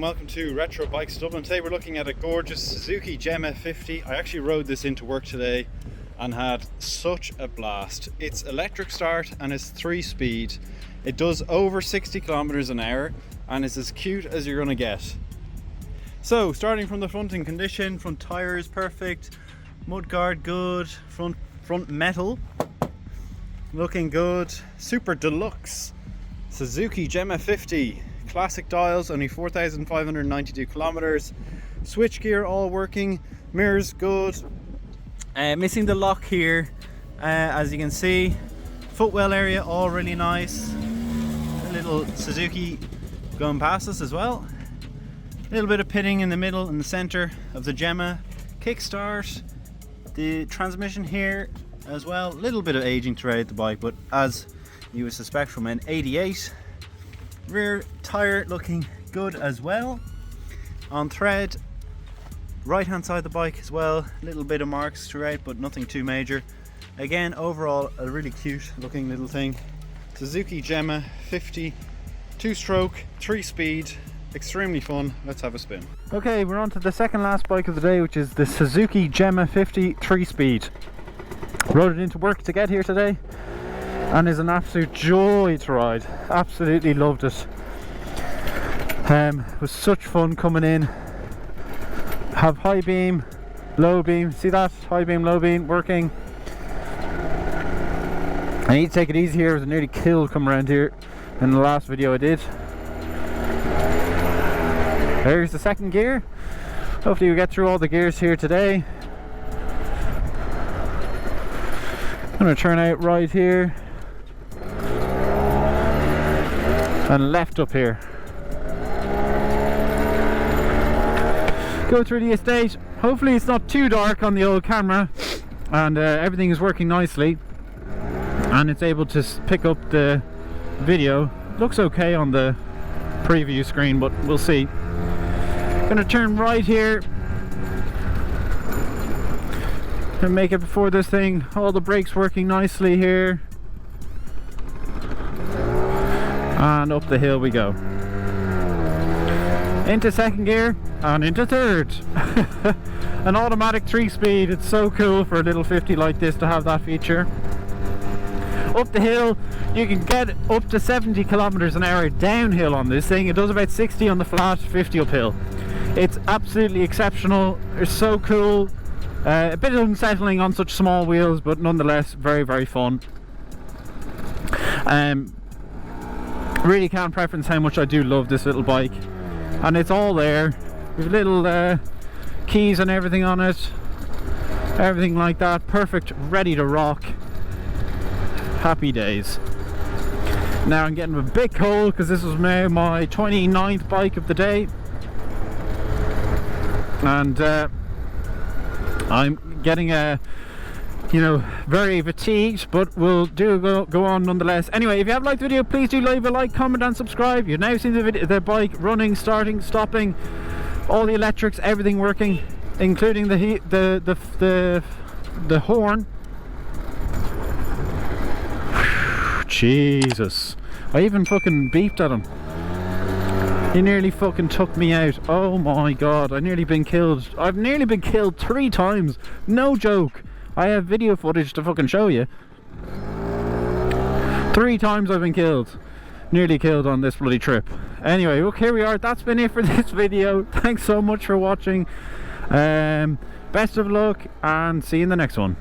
and welcome to Retro Bikes Dublin. Today we're looking at a gorgeous Suzuki Gemma 50. I actually rode this into work today and had such a blast. It's electric start and it's 3-speed. It does over 60 kilometers an hour and it's as cute as you're gonna get. So starting from the front in condition, front tires perfect, mudguard good, front metal looking good, super deluxe Suzuki Gemma 50. Classic dials, only 4,592 kilometers. Switch gear all working, mirrors good. Missing the lock here, as you can see. Footwell area all really nice. A little Suzuki going past us as well. A little bit of pitting in the middle and the center of the Gemma. Kickstart, the transmission here as well. A little bit of aging throughout the bike, but as you would suspect from an 88. Rear tire looking good as well. On thread, right hand side of the bike as well. A little bit of marks throughout, but nothing too major. Again, overall a really cute looking little thing. Suzuki Gemma 50, 2-stroke, 3-speed, extremely fun. Let's have a spin. Okay, we're on to the second last bike of the day, which is the Suzuki Gemma 50 3-speed. Rode it into work to get here today and is an absolute joy to ride. Absolutely loved it. It was such fun coming in. Have high beam, low beam. See that? High beam, low beam working. I need to take it easy here. I was nearly killed coming around here in the last video I did. There's the second gear. Hopefully we get through all the gears here today. I'm going to turn out right here and left up here. Go through the estate. Hopefully it's not too dark on the old camera and everything is working nicely and it's able to pick up the video. Looks okay on the preview screen, but we'll see. Gonna turn right here and make it before this thing. All the brakes working nicely here. And up the hill we go. Into second gear and into third. An automatic 3-speed. It's so cool for a little 50 like this to have that feature. Up the hill you can get up to 70 kilometers an hour downhill on this thing. It does about 60 on the flat, 50 uphill. It's absolutely exceptional. It's so cool. A bit unsettling on such small wheels, but nonetheless very, very fun. Really can't preference how much I do love this little bike, and it's all there with little keys and everything on it, everything like that. Perfect, ready to rock. Happy days. Now I'm getting a bit cold because this was now my 29th bike of the day, and I'm getting very fatigued, but we'll go on nonetheless. Anyway, if you have liked the video, please do leave a like, comment and subscribe. You've now seen the bike running, starting, stopping, all the electrics, everything working, including the horn. Jesus, I even fucking beeped at him. He nearly fucking took me out. Oh my god, I've nearly been killed 3 times. No joke. I have video footage to fucking show you. 3 times I've been killed. Nearly killed on this bloody trip. Anyway, look, here we are. That's been it for this video. Thanks so much for watching. Best of luck and see you in the next one.